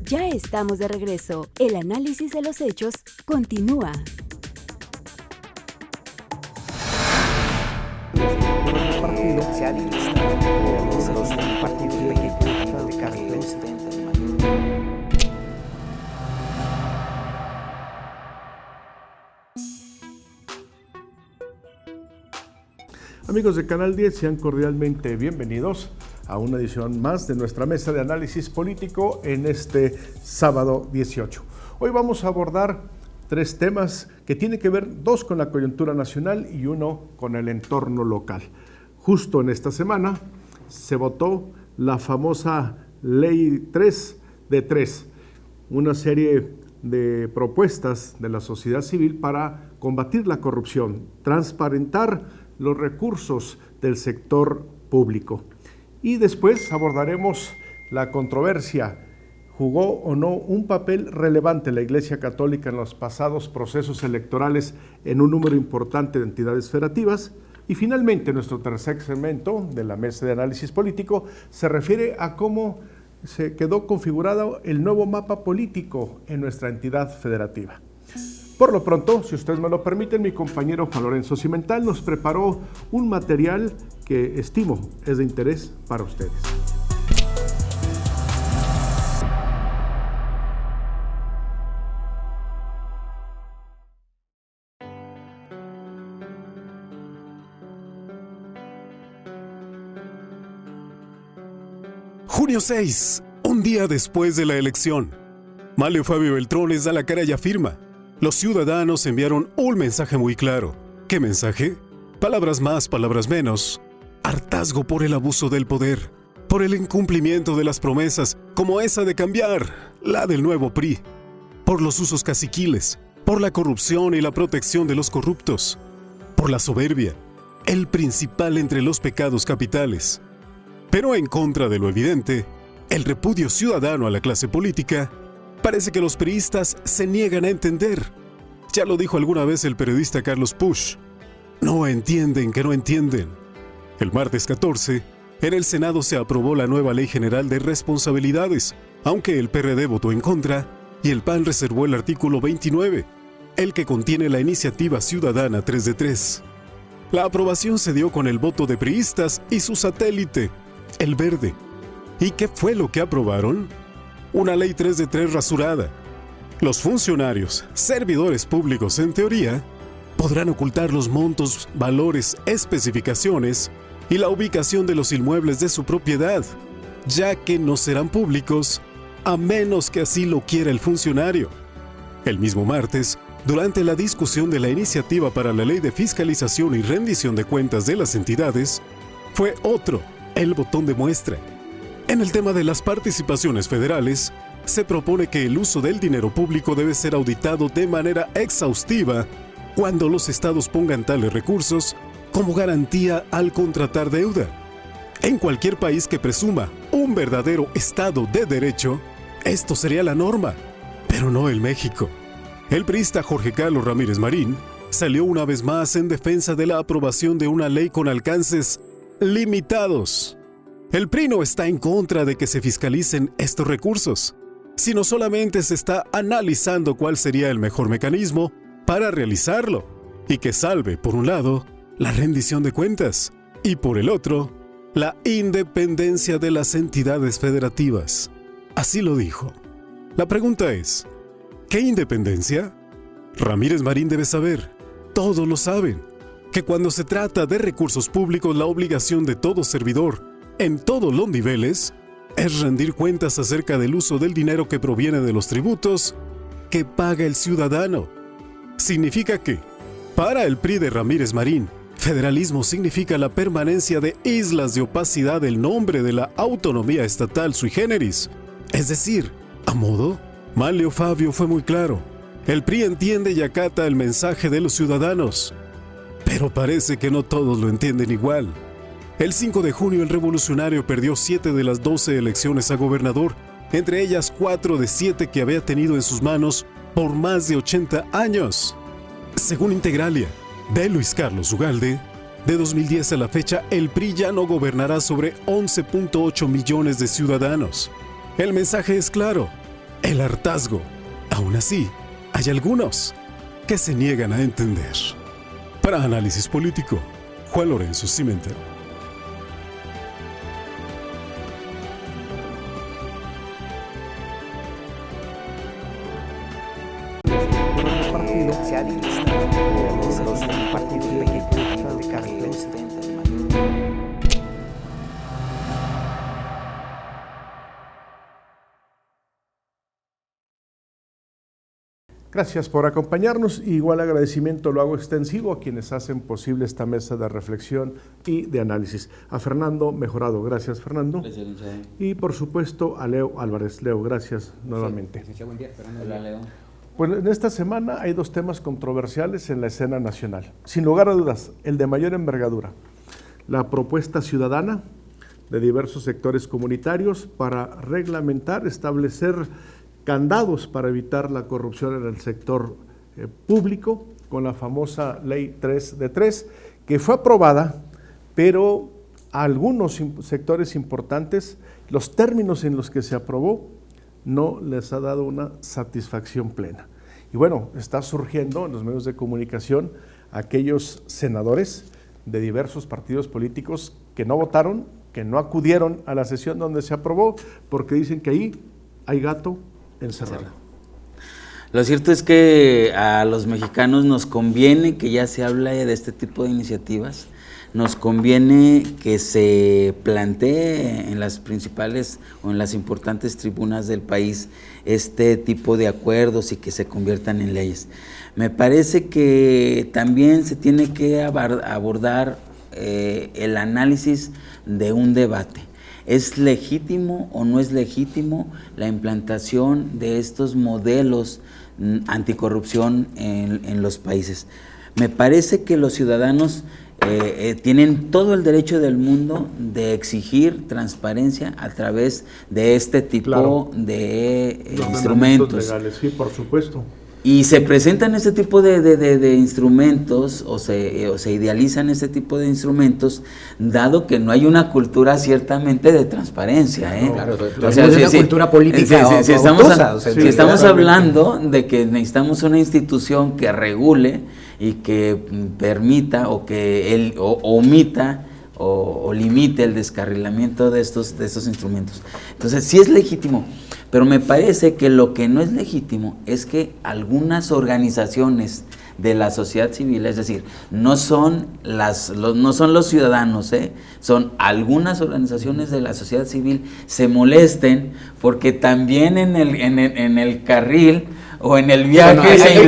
Ya estamos de regreso. El análisis de los hechos continúa. Se ha listado los partidos pequeños de Carlos. Amigos de Canal 10, sean cordialmente bienvenidos a una edición más de nuestra mesa de análisis político en este sábado 18. Hoy vamos a abordar tres temas que tienen que ver, dos con la coyuntura nacional y uno con el entorno local. Justo en esta semana se votó la famosa Ley 3 de 3, una serie de propuestas de la sociedad civil para combatir la corrupción, transparentar los recursos del sector público. Y después abordaremos la controversia. ¿Jugó o no un papel relevante la Iglesia Católica en los pasados procesos electorales en un número importante de entidades federativas? Y finalmente, nuestro tercer segmento de la mesa de análisis político se refiere a cómo se quedó configurado el nuevo mapa político en nuestra entidad federativa. Por lo pronto, si ustedes me lo permiten, mi compañero Juan Lorenzo Cimental nos preparó un material que estimo es de interés para ustedes. Junio 6, un día después de la elección. Manlio Fabio Beltrones da la cara y afirma: los ciudadanos enviaron un mensaje muy claro. ¿Qué mensaje? Palabras más, palabras menos. Hartazgo por el abuso del poder, por el incumplimiento de las promesas, como esa de cambiar, la del nuevo PRI, por los usos caciquiles, por la corrupción y la protección de los corruptos, por la soberbia, el principal entre los pecados capitales. Pero en contra de lo evidente, el repudio ciudadano a la clase política, parece que los priistas se niegan a entender. Ya lo dijo alguna vez el periodista Carlos Pusch: no entienden que no entienden. El martes 14, en el Senado se aprobó la nueva Ley General de Responsabilidades, aunque el PRD votó en contra y el PAN reservó el artículo 29, el que contiene la iniciativa ciudadana 3 de 3. La aprobación se dio con el voto de priistas y su satélite, el Verde. ¿Y qué fue lo que aprobaron? Una ley 3 de 3 rasurada. Los funcionarios, servidores públicos en teoría, podrán ocultar los montos, valores, especificaciones y la ubicación de los inmuebles de su propiedad, ya que no serán públicos a menos que así lo quiera el funcionario. El mismo martes, durante la discusión de la iniciativa para la Ley de Fiscalización y Rendición de Cuentas de las entidades, fue otro el botón de muestra. En el tema de las participaciones federales, se propone que el uso del dinero público debe ser auditado de manera exhaustiva cuando los estados pongan tales recursos como garantía al contratar deuda. En cualquier país que presuma un verdadero Estado de Derecho, esto sería la norma, pero no en México. El priista Jorge Carlos Ramírez Marín salió una vez más en defensa de la aprobación de una ley con alcances limitados. El PRI no está en contra de que se fiscalicen estos recursos, sino solamente se está analizando cuál sería el mejor mecanismo para realizarlo y que salve, por un lado, la rendición de cuentas y, por el otro, la independencia de las entidades federativas. Así lo dijo. La pregunta es, ¿qué independencia? Ramírez Marín debe saber, todos lo saben, que cuando se trata de recursos públicos, la obligación de todo servidor, en todos los niveles, es rendir cuentas acerca del uso del dinero que proviene de los tributos que paga el ciudadano. Significa que, para el PRI de Ramírez Marín, federalismo significa la permanencia de islas de opacidad del nombre de la autonomía estatal sui generis. Es decir, a modo, Manlio Fabio fue muy claro. El PRI entiende y acata el mensaje de los ciudadanos, pero parece que no todos lo entienden igual. El 5 de junio el revolucionario perdió 7 de las 12 elecciones a gobernador, entre ellas 4 de 7 que había tenido en sus manos por más de 80 años. Según Integralia, de Luis Carlos Ugalde, de 2010 a la fecha, el PRI ya no gobernará sobre 11.8 millones de ciudadanos. El mensaje es claro. el hartazgo. Aún así, hay algunos que se niegan a entender. Para Análisis Político, Juan Lorenzo Cimentel. El partido se ha administrado por los partidos pequeños de carácter. Gracias por acompañarnos. Igual agradecimiento lo hago extensivo a quienes hacen posible esta mesa de reflexión y de análisis. A Fernando Mejorado, gracias Fernando. Gracias, y por supuesto a Leo Álvarez. Leo, gracias nuevamente. Sí, buen día, Fernando. Hola, Leo. Pues en esta semana hay dos temas controversiales en la escena nacional. Sin lugar a dudas, el de mayor envergadura, la propuesta ciudadana de diversos sectores comunitarios para reglamentar, establecer candados para evitar la corrupción en el sector público, con la famosa Ley 3 de 3, que fue aprobada, pero a algunos sectores importantes, los términos en los que se aprobó no les ha dado una satisfacción plena. Y bueno, está surgiendo en los medios de comunicación aquellos senadores de diversos partidos políticos que no votaron, que no acudieron a la sesión donde se aprobó, porque dicen que ahí hay gato encerrado. Lo cierto es que a los mexicanos nos conviene que ya se hable de este tipo de iniciativas, nos conviene que se plantee en las principales o en las importantes tribunas del país este tipo de acuerdos y que se conviertan en leyes. Me parece que también se tiene que abordar el análisis de un debate. ¿Es legítimo o no es legítimo la implantación de estos modelos anticorrupción en los países? Me parece que los ciudadanos tienen todo el derecho del mundo de exigir transparencia a través de este tipo de instrumentos legales, sí, por supuesto. Y se presentan este tipo de instrumentos o se idealizan este tipo de instrumentos, dado que no hay una cultura ciertamente de transparencia. No, claro, o sea, es una cultura política. Si estamos hablando de que necesitamos una institución que regule y que permita o que omita o limite el descarrilamiento de estos instrumentos. Entonces, sí es legítimo, pero me parece que lo que no es legítimo es que algunas organizaciones de la sociedad civil, es decir, no son los ciudadanos, son algunas organizaciones de la sociedad civil, se molesten porque también en el carril o en el viaje se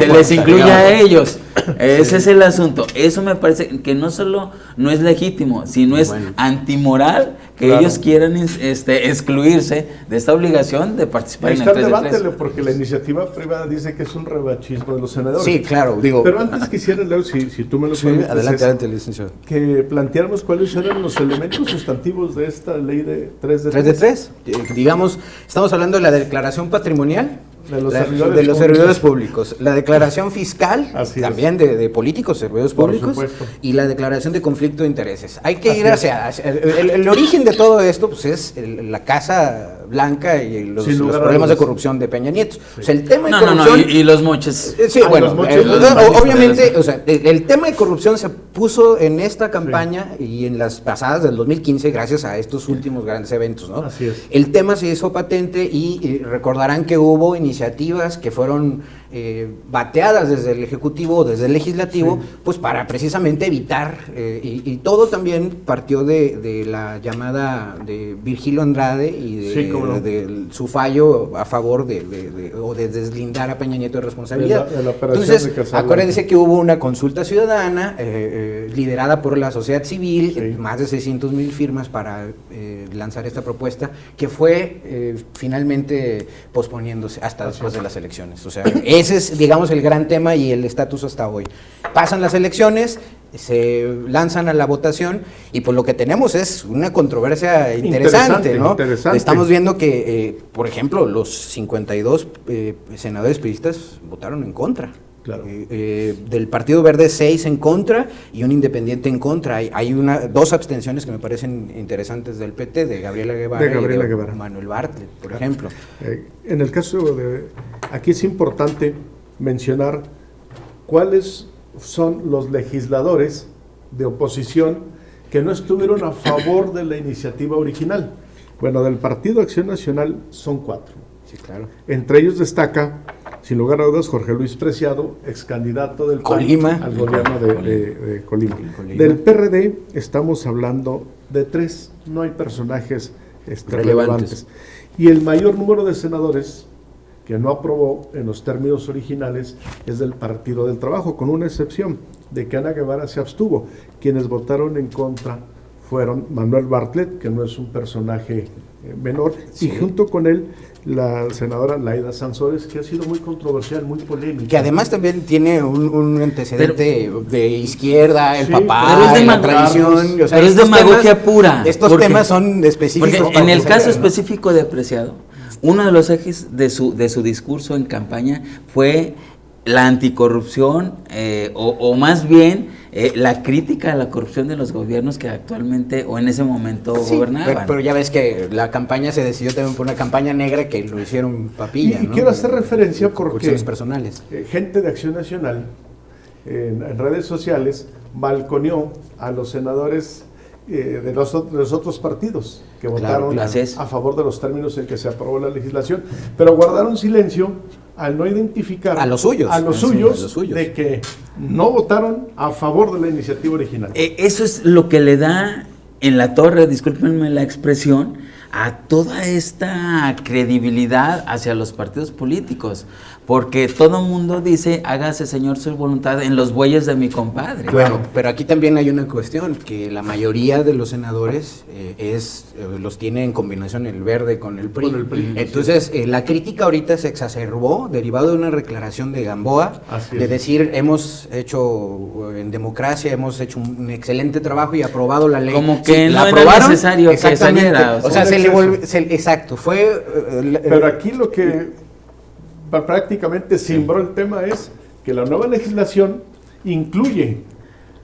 les incluye a ellos. Ese es el asunto. Eso me parece que no solo no es legítimo, sino es antimoral que ellos quieran excluirse de esta obligación de participar en el 3 de 3. Debátelo, porque la iniciativa privada dice que es un revanchismo de los senadores. Sí, claro, digo. Pero antes quisiera, Leo, si tú me lo permites, adelante, licenciado. Que planteáramos cuáles eran los elementos sustantivos de esta ley de 3 de 3. 3 de 3. Digamos, estamos hablando de la declaración patrimonial de los servidores públicos, la declaración fiscal, también de políticos, servidores públicos, y la declaración de conflicto de intereses. Hay que ir hacia el origen de todo esto, pues es la Casa Blanca y los problemas de corrupción de Peña Nieto. O sea, el tema de corrupción y los moches. Sí, bueno, obviamente, o sea, el tema de corrupción se puso en esta campaña y en las pasadas del 2015 gracias a estos últimos grandes eventos, ¿no? Así es. El tema se hizo patente y recordarán que hubo iniciativas que fueron bateadas desde el Ejecutivo, desde el Legislativo, pues para precisamente evitar, y todo también partió de la llamada de Virgilio Andrade y de su fallo a favor de deslindar a Peña Nieto de responsabilidad. Entonces, acuérdense que hubo una consulta ciudadana liderada por la sociedad civil, más de 600,000 firmas para lanzar esta propuesta, que fue finalmente posponiéndose hasta después de las elecciones. O sea, ese es, digamos, el gran tema y el estatus hasta hoy. Pasan las elecciones, se lanzan a la votación y pues lo que tenemos es una controversia interesante, ¿no? Estamos viendo que, por ejemplo, los 52 senadores priistas votaron en contra. Claro. Del Partido Verde 6 en contra y un independiente en contra. Hay dos abstenciones que me parecen interesantes del PT, de Gabriela Guevara y de Manuel Bartlett, por ejemplo. En el caso aquí es importante mencionar cuáles son los legisladores de oposición que no estuvieron a favor de la iniciativa original. Bueno, del Partido Acción Nacional son 4. Sí, claro. Entre ellos destaca, sin lugar a dudas, Jorge Luis Preciado, ex candidato del Colima al gobierno de Colima. Del PRD estamos hablando de 3, no hay personajes relevantes. Y el mayor número de senadores que no aprobó en los términos originales es del Partido del Trabajo, con una excepción, de que Ana Guevara se abstuvo. Quienes votaron en contra fueron Manuel Bartlett, que no es un personaje menor, y junto con él la senadora Laida Sansores, que ha sido muy controversial, muy polémica. Que además también tiene un antecedente de izquierda, el papá, pero es de la tradición. O sea, pero es demagogia pura. Estos temas son específicos. Porque en el caso específico de Preciado, uno de los ejes de su discurso en campaña fue la anticorrupción, o más bien la crítica a la corrupción de los gobiernos que actualmente o en ese momento gobernaban. Pero ya ves que la campaña se decidió también por una campaña negra que lo hicieron papilla. Y ¿no? quiero hacer referencia porque personales. Gente de Acción Nacional en redes sociales balconeó a los senadores de los otros partidos que votaron a favor de los términos en que se aprobó la legislación, pero guardaron silencio al no identificar a los suyos de que no votaron a favor de la iniciativa original. Eso es lo que le da en la torre, discúlpenme la expresión, a toda esta credibilidad hacia los partidos políticos, porque todo mundo dice, hágase Señor su voluntad en los bueyes de mi compadre. Bueno, pero aquí también hay una cuestión, que la mayoría de los senadores los tiene en combinación el Verde con el PRI. Entonces, la crítica ahorita se exacerbó, derivado de una declaración de Gamboa, de decir, hemos hecho en democracia, hemos hecho un excelente trabajo y aprobado la ley. Como que no era necesario que saliera. O sea, exacto, fue... pero aquí lo que prácticamente cimbró el tema es que la nueva legislación incluye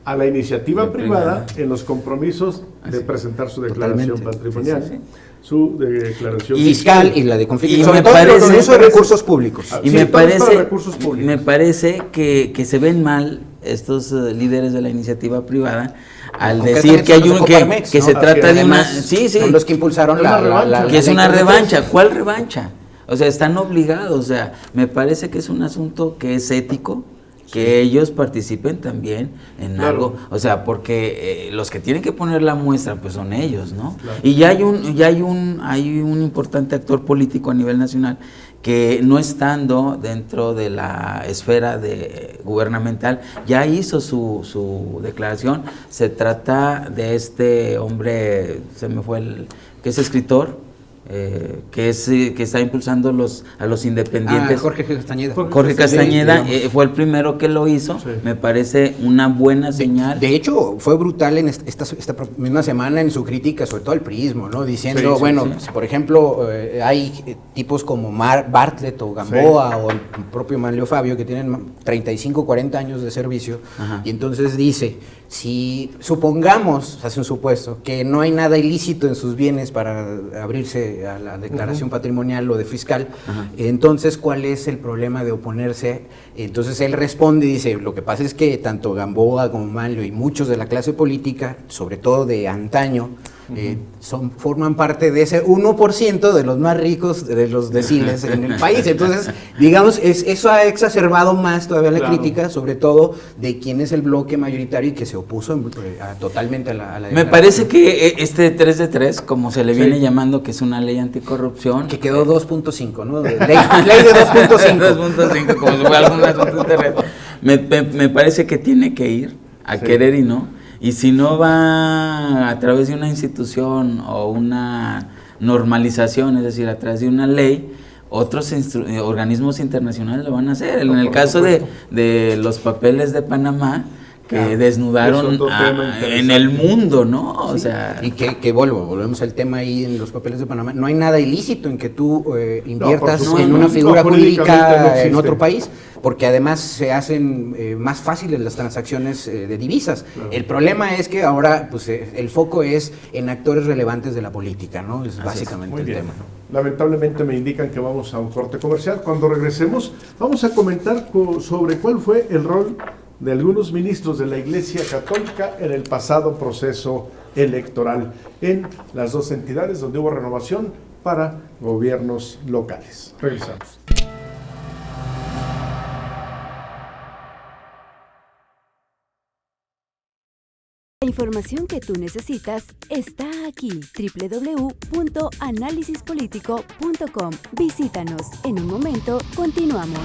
a la iniciativa privada en los compromisos de presentar su declaración patrimonial, su declaración fiscal y la de conflicto, y sobre todo el uso de recursos públicos. Y me parece que se ven mal estos líderes de la iniciativa privada al decir que hay que se trata de una son los que impulsaron que es una revancha. ¿Cuál revancha? O sea, están obligados. O sea, me parece que es un asunto que es ético, que ellos participen también en algo. O sea, porque los que tienen que poner la muestra, pues son ellos, ¿no? Claro. Y ya hay un importante actor político a nivel nacional que no estando dentro de la esfera gubernamental, ya hizo su declaración. Se trata de este hombre, que es escritor, que está impulsando a los independientes. Jorge Castañeda. Jorge Castañeda fue el primero que lo hizo. Me parece una buena señal. De hecho, fue brutal en esta misma semana en su crítica, sobre todo al priismo, ¿no? Diciendo, por ejemplo, hay tipos como Bartlett o Gamboa o el propio Manlio Fabio que tienen 35, 40 años de servicio. Ajá. Y entonces dice, si supongamos, hace un supuesto, que no hay nada ilícito en sus bienes para abrirse a la declaración patrimonial o de fiscal, entonces, ¿cuál es el problema de oponerse? Entonces él responde y dice, lo que pasa es que tanto Gamboa como Manlio y muchos de la clase política, sobre todo de antaño, forman parte de ese 1% de los más ricos de los deciles en el país. Entonces, digamos, eso ha exacerbado más todavía la crítica, sobre todo de quién es el bloque mayoritario y que se opuso totalmente a la Me parece que este 3 de 3, como se le viene llamando, que es una ley anticorrupción, que quedó 2.5, ¿no? Ley de 2.5. 2.5, como si fuera algún asunto terrestre. Me parece que tiene que ir a querer y no. Y si no va a través de una institución o una normalización, es decir, a través de una ley, otros organismos internacionales lo van a hacer. En el caso de los papeles de Panamá, que desnudaron es otro tema en el mundo, ¿no? O sea, Y que volvemos al tema ahí en los papeles de Panamá. No hay nada ilícito en que tú inviertas supuesto. en una figura Jurídicamente jurídica no existe. en otro país, porque además se hacen más fáciles las transacciones de divisas. Claro. El problema es que ahora pues, el foco es en actores relevantes de la política, ¿no? Es básicamente Muy el bien. tema. Lamentablemente me indican que vamos a un corte comercial. Cuando regresemos, vamos a comentar sobre cuál fue el rol de algunos ministros de la Iglesia Católica en el pasado proceso electoral en las dos entidades donde hubo renovación para gobiernos locales. Regresamos. La información que tú necesitas está aquí. www.análisispolitico.com. Visítanos. En un momento, continuamos.